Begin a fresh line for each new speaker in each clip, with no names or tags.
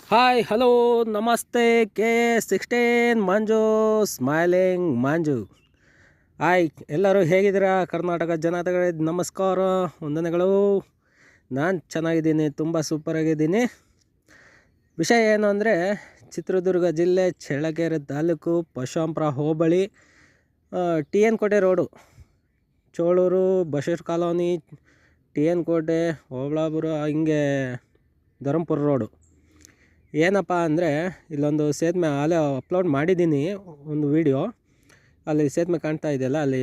Hi hello ನಮಸ್ತೆ K16 ಮಂಜು smiling ಮಂಜು. Hi ಎಲ್ಲರೂ ಹೇಗಿದ್ದೀರಾ? ಕರ್ನಾಟಕ ಜನತೆಗಳಿಗೆ ನಮಸ್ಕಾರ, ವಂದನೆಗಳು. ನಾನು ಚೆನ್ನಾಗಿದ್ದೀನಿ, ತುಂಬ ಸೂಪರಾಗಿದ್ದೀನಿ. ವಿಷಯ ಏನು ಅಂದರೆ, ಚಿತ್ರದುರ್ಗ ಜಿಲ್ಲೆ ಚಳ್ಳಕೆರೆ ತಾಲೂಕು ಪರಶುರಾಂಪುರ ಹೋಬಳಿ TN ಕೋಟೆ road, Cholur, Basaveshwara colony, TN ಕೋಟೆ, ಓಬಳಾಪುರ, ಹಿಂಗೆ ಧರ್ಮಪುರ ರೋಡು. ಏನಪ್ಪ ಅಂದರೆ, ಇಲ್ಲೊಂದು ಸೇತುವೆ ಅಲ್ಲೇ ಅಪ್ಲೋಡ್ ಮಾಡಿದ್ದೀನಿ ಒಂದು ವಿಡಿಯೋ. ಅಲ್ಲಿ ಸೇತುವೆ ಕಾಣ್ತಾ ಇದೆಯಲ್ಲ, ಅಲ್ಲಿ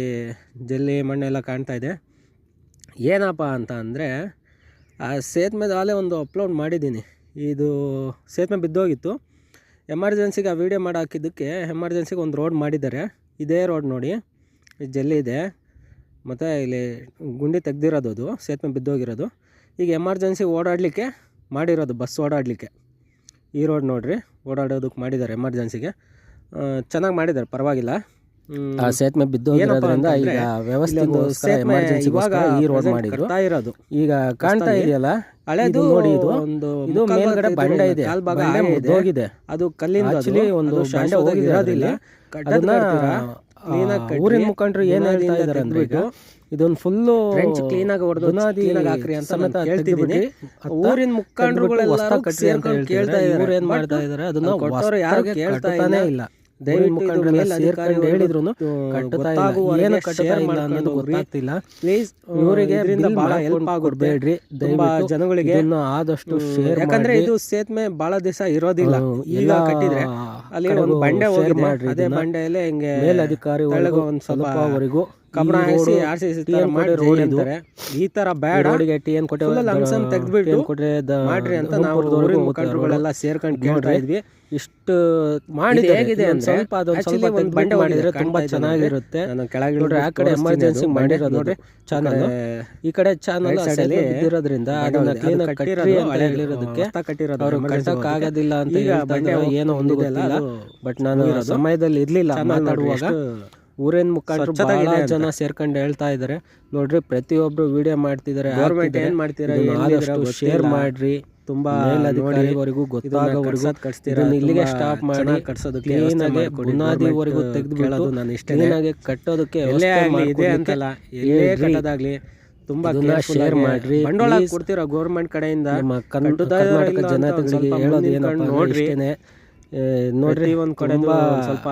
ಜಲ್ಲಿ ಮಣ್ಣೆಲ್ಲ ಕಾಣ್ತಾ ಇದೆ. ಏನಪ್ಪ ಅಂತ ಅಂದರೆ, ಆ ಸೇತುವೆದ ಅಲ್ಲೇ ಒಂದು ಅಪ್ಲೋಡ್ ಮಾಡಿದ್ದೀನಿ. ಇದು ಸೇತುವೆ ಬಿದ್ದೋಗಿತ್ತು, ಎಮರ್ಜೆನ್ಸಿಗೆ ಆ ವಿಡಿಯೋ ಮಾಡಿ ಹಾಕಿದ್ದಕ್ಕೆ ಎಮರ್ಜೆನ್ಸಿಗೆ ಒಂದು ರೋಡ್ ಮಾಡಿದ್ದಾರೆ. ಇದೇ ರೋಡ್ ನೋಡಿ, ಜಲ್ಲಿ ಇದೆ, ಮತ್ತು ಇಲ್ಲಿ ಗುಂಡಿ ತೆಗ್ದಿರೋದು, ಅದು ಸೇತುವೆ ಬಿದ್ದೋಗಿರೋದು. ಈಗ ಎಮರ್ಜೆನ್ಸಿ ಓಡಾಡಲಿಕ್ಕೆ ಮಾಡಿರೋದು, ಬಸ್ ಓಡಾಡಲಿಕ್ಕೆ ಈ ರೋಡ್ ನೋಡ್ರಿ, ಓಡಾಡೋದಕ್ಕೆ ಮಾಡಿದ್ದಾರೆ ಎಮರ್ಜೆನ್ಸಿಗೆ. ಚೆನ್ನಾಗಿ ಮಾಡಿದ್ದಾರೆ, ಪರವಾಗಿಲ್ಲ. ಆ ಸೇತುವೆ ಬಿದ್ದೋಗಿರೋದ್ರಿಂದ ಈಗ ವ್ಯವಸ್ಥೆಗೋಸ್ಕರ ಎಮರ್ಜೆನ್ಸಿ ಇವಾಗ ಈ ರೋಡ್ ಮಾಡಿದ್ರು. ಈಗ ಕಾಣ್ತಾ ಇದೆಯಲ್ಲ ಹಳೆದು ನೋಡಿ, ಇದು ಮೇಲ್ಗಡೆ ಬಂಡೆ ಇದೆ, ಬಂಡೆ ಮುದ್ದೋಗಿದೆ. ಅದು ಕಲ್ಲಿಂದ ಆಕ್ಚುಲಿ ಒಂದು ಬಂಡೆ ಹೋಗಿರೋದಿಲ್ಲ. ಅದನ್ನ ಊರಿನ ಮುಖಂಡರು ಏನ್ ಹೇಳ್ತಾ ಇದಾರೆ ಅಂದ್ರೆ, ಈಗ ಇದೊಂದು ಫುಲ್ಲು ಕ್ಲೀನಾಗಿ ಹೊಡೆದು ಹಾಕ್ರಿ ಅಂತ ಹೇಳ್ತಿದ್ದೀನಿ. ಊರಿನ ಮುಖಂಡರುಗಳೆಲ್ಲ ಕೇಳ್ತಾ ಇವ್ರು ಏನ್ ಮಾಡ್ತಾ ಇದಾರೆ, ಅದನ್ನ ಕೊಟ್ಟವರು ಯಾರು ಕೇಳ್ತಾನೆ ಇಲ್ಲ. ದಯವಿಟ್ಟು ಮುಖಂಡರು ಸೇರ್ಕೊಂಡು ಹೇಳಿದ್ರು ಏನು ಶೇರ್ ಇಲ್ಲ ಅನ್ನೋದು ಗೊತ್ತಾಗ್ತಿಲ್ಲ. ಪ್ಲೀಸ್ ಇವರಿಗೆ ಬಹಳ ಹೆಲ್ಪ್ ಆಗೋಡ್ಬೇಡ್ರಿ, ತುಂಬಾ ಜನಗಳಿಗೆ ಆದಷ್ಟು ಶೇರ್. ಯಾಕಂದ್ರೆ ಇದು ಸೇತುವೆ ಬಹಳ ದಿವಸ ಇರೋದಿಲ್ಲ, ಈಗ ಕಟ್ಟಿದ್ರೆ ಅಲ್ಲಿ ಒಂದು ಬಂಡೆ ಹೋಗಿ ಮಾಡ್ರಿ. ಅದೇ ಬಂಡೆಯಲ್ಲೇ ಹಿಂಗೆ ಮೇಲಧಿಕಾರಿ ಒಂದು ಸ್ವಲ್ಪವರೆಗೂ ಕಬ್ಬಣ ಹಾಕಿ ಮಾಡಿ ರೋಡ್ ಅಂತಾರೆ. ಈ ತರ ಬ್ಯಾಡ್ ರೋಡಿಗೆ TN ಕೋಟೆ ಲಂಸಮ್ ತೆಗೆದ್ಬಿಟ್ಟು ಮಾಡ್ರಿ ಅಂತ ನಾವು ಊರಿನ ಮುಖಂಡರುಗಳೆಲ್ಲ ಸೇರ್ಕೊಂಡು ಕೇಳ್ತಾ ಇದ್ವಿ. ಇಷ್ಟು ಮಾಡಿ ಹೇಗಿದೆ ಅಂತ ಸ್ವಲ್ಪ ಅದೊಂದು ಸ್ವಲ್ಪ ಬಂಡೆ ಮಾಡಿದ್ರೆ ತುಂಬಾ ಚೆನ್ನಾಗಿರುತ್ತೆ. ನಾನು ಕೆಳಗೆ ಆ ಕಡೆ ಎಮರ್ಜೆನ್ಸಿ ಮಾಡಿರೋದು ನೋಡ್ರಿ ಚಾನಲ್, ಈ ಕಡೆ ಚಾನಲ್ ಇರೋದ್ರಿಂದ ಅದನ್ನ ಕ್ಲೀನ್ ಕಟ್ಟಿರೋದಕ್ಕೆ ಅವರು ಕಟ್ಟಕ್ ಆಗೋದಿಲ್ಲ ಅಂತ ಹೇಳ್ತಾರೆ. ಏನೋ ಒಂದು ಗೊತ್ತಿಲ್ಲ, ಬಟ್ ನಾನು ಸಮಯದಲ್ಲಿ ಇರ್ಲಿಲ್ಲ ಮಾತಾಡುವಾಗ. ಊರಿನ ಮುಖಂಡರು ಬಹಳ ಜನ ಸೇರ್ಕೊಂಡು ಹೇಳ್ತಾ ಇದ್ದಾರೆ ನೋಡ್ರಿ, ಪ್ರತಿಯೊಬ್ರು ವಿಡಿಯೋ ಮಾಡ್ತಿದ್ದಾರೆ. ಗೌರ್ಮೆಂಟ್ ಏನ್ ಮಾಡ್ತೀರಾ, ಆದಷ್ಟು ಶೇರ್ ಮಾಡ್ರಿ, ತುಂಬಾ ಮೇಲಧಿಕಾರಿವರೆಗೂ ಗೊತ್ತಾಗೋವರೆಗೂ ಇಲ್ಲಿಗೆ ಸ್ಟಾಪ್ ಮಾಡಿ ಕಟ್ಸೋದು, ಕ್ಲೀನಾಗಿ ಬುನಾದಿವರೆಗೂ ತೆಗೆದುಬಿಡೋದು. ನಾನು ಇಷ್ಟ ಕ್ಲೀನಾಗಿ ಕಟ್ಟೋದಕ್ಕೆ ಇದೆ ಅಂತಲ್ಲ, ಎಲ್ಲೇ ಕಟ್ಟೋದಾಗ್ಲಿ ತುಂಬಾ ಶೇರ್ ಮಾಡ್ರಿ. ಬಂಡವಾಳ ಕೊಡ್ತೀರಾ ಗೌರ್ಮೆಂಟ್ ಕಡೆಯಿಂದ. ಕರ್ನಾಟಕ ಜನತೆಗಳಿಗೆ ಹೇಳೋದು ಏನಪ್ಪ ನೋಡ್ರಿ, ನೋಡ್ರಿ ಒಂದ್ ಕಡೆ ಸ್ವಲ್ಪ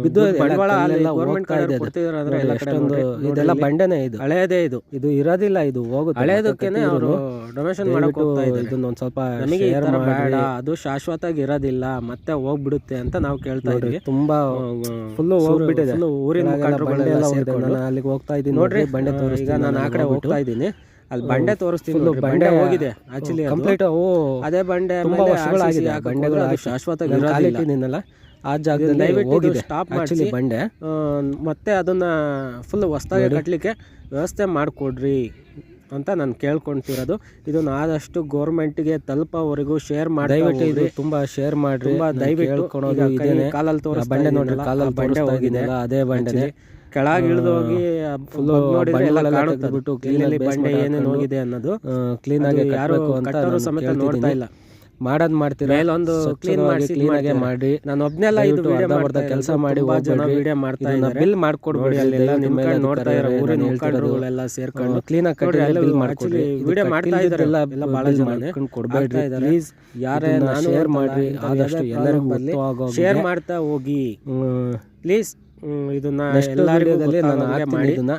ಬಿದ್ದು ಬಂಡವಾಳ ಗೌರ್ಮೆಂಟ್ ಕಡೆ ಕೊಡ್ತಿದಾರೆ ಅಂದ್ರೆ ಎಷ್ಟೊಂದು ಇದೆಲ್ಲ ಬಂಡೆನೇ, ಇದು ಹಳೆಯದೇ, ಇದು ಇರೋದಿಲ್ಲ, ಇದು ಹೋಗುತ್ತೆ. ಹಳೆಯದಕ್ಕೇನೆ ಅವರು ಡೊನೇಷನ್ ಮಾಡಕ್ ಹೋಗ್ತಾ ಇದ್ದಾರೆ. ಇದನ್ನ ಒಂದ್ ಸ್ವಲ್ಪ ನಮಗೆ ಬೇಡ, ಅದು ಶಾಶ್ವತವಾಗಿ ಇರೋದಿಲ್ಲ, ಮತ್ತೆ ಹೋಗ್ಬಿಡುತ್ತೆ ಅಂತ ನಾವು ಕೇಳ್ತಾ ಇದ್ವಿ. ತುಂಬಾ ಫುಲ್ ಹೋಗ್ಬಿಟ್ಟಿದೆ, ಊರಿನ ಮುಖಂಡರುಗಳೆಲ್ಲ ಸೇರ್ಕೊಂಡು ಅಲ್ಲಿಗೆ ಹೋಗ್ತಾ ಇದ್ದೀನಿ ನೋಡ್ರಿ. ಬಂಡೆ ತೋರಿಸಿ, ಈಗ ನಾನು ಆ ಕಡೆ ಹೋಗ್ತಾ ಇದ್ದೀನಿ, ಅಲ್ಲಿ ಬಂಡೆ ತೋರಿಸ್ತೀನಿ. ಬಂಡೆ ಹೋಗಿದೆ ಆಕ್ಚುಲಿ ಕಂಪ್ಲೀಟ್. ಅದೇ ಬಂಡೆ ತುಂಬಾ ವರ್ಷಗಳಾಗಿದೆ, ಬಂಡೆಗಳು ಶಾಶ್ವತ ಕಾಲಿಟ್ಟಿದ್ದೀನಲ್ಲ ಆ ಜಾಗದಲ್ಲಿ ದಯವಿಟ್ಟು ಸ್ಟಾಪ್ ಮಾಡಿ ಬಂಡೆ, ಮತ್ತೆ ಅದನ್ನ ಫುಲ್ ಹೊಸದಾಗಿ ಕಟ್ಟಲಿಕ್ಕೆ ವ್ಯವಸ್ಥೆ ಮಾಡಿಕೊಡ್ರಿ ಅಂತ ನಾನು ಕೇಳ್ಕೊಳ್ತಿರೋದು. ಇದನ್ನ ಆದಷ್ಟು ಗೌರ್ಮೆಂಟ್ಗೆ ತಲುಪೋವರೆಗೂ ಶೇರ್ ಮಾಡಿ, ದಯವಿಟ್ಟು ಇದು ತುಂಬಾ ಶೇರ್ ಮಾಡ್ರಿ. ದಯವಿಟ್ಟು ಕಾಲಲ್ಲಿ ತೋರಿಸ್ ಬಂಡೆ ನೋಡ್ರಿ, ಕಾಲಲ್ಲಿ ಬಂಡೆ ಹೋಗಿದೆ, ಅದೇ ಬಂಡೆ ಕೆಳಗೆ ಇಳಿದು ಹೋಗಿ ಫುಲ್ ನೋಡಿದ್ರೆ ಎಲ್ಲ ಕಾಣುತ್ತೆ ಬಿಟ್ಟು ಕ್ಲೀನಲ್ಲಿ ಬಂಡೆ ಏನೇನು ಹೋಗಿದೆ ಅನ್ನೋದು ಕ್ಲೀನ್ ಆಗಿ ಯಾರು ಕಟ್ಟೋರು ಸಮೇತ ನೋಡ್ತಾ ಇಲ್ಲ. ಮಾಡೋದು ಮಾಡ್ತೀರಾ, ಒಂದು ಕ್ಲೀನ್ ಮಾಡಿ ಕ್ಲೀನಾಗೆ ಮಾಡಿ. ನಾನು ಒಬ್ನೆಲ್ಲ ಇದು ಕೆಲಸ ಮಾಡಿ ಜನ ವಿಡಿಯೋ ಮಾಡ್ತಾ ಇದ್ದಾರೆ. ಬಿಲ್ ಮಾಡ್ಕೊಡ್ಬೇಡಿ, ಅಲ್ಲೆಲ್ಲ ನಿಮ್ಮ ಮೇಲೆ ನೋಡ್ತಾ ಇರೋ ಊರಿನ ಮುಖಂಡರುಗಳೆಲ್ಲ ಸೇರ್ಕೊಂಡು ಕ್ಲೀನಾಗಿ ಕಟ್ಟಿ ಎಲ್ಲ ಬಿಲ್ ಮಾಡ್ಕೊಡಿ. ವಿಡಿಯೋ ಮಾಡ್ತಾ ಇದ್ದಾರೆ ಎಲ್ಲ ಬಹಳ ಜನ ಕೊಡ್ಬೇಡ್ರಿ ಪ್ಲೀಸ್. ಯಾರೇ ನಾನು ಶೇರ್ ಮಾಡ್ರಿ, ಆದಷ್ಟು ಎಲ್ಲರಿಗೂ ಶೇರ್ ಮಾಡ್ತಾ ಹೋಗಿ ಪ್ಲೀಸ್. ಇದನ್ನ ಎಲ್ಲರಿಗೂ ನಾನು ಮಾಡಿದ್ದನ್ನ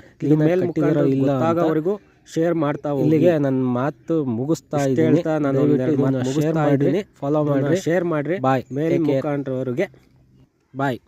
ಗೊತ್ತಾಗೋವರೆಗೂ ಶೇರ್ ಮಾಡ್ತಾ ಇಲ್ಲಿಗೆ ನನ್ನ ಮಾತು ಮುಗಿಸ್ತಾ ಇದ್ದೀನಿ. ನಾನು ಶೇರ್ ಮಾಡಿದ್ದೀನಿ, ಫಾಲೋ ಮಾಡ್ರಿ, ಶೇರ್ ಮಾಡ್ರಿ. ಬಾಯ್. ಮೇಲ್ ಮುಖಂಡರವರಿಗೆ ಬಾಯ್.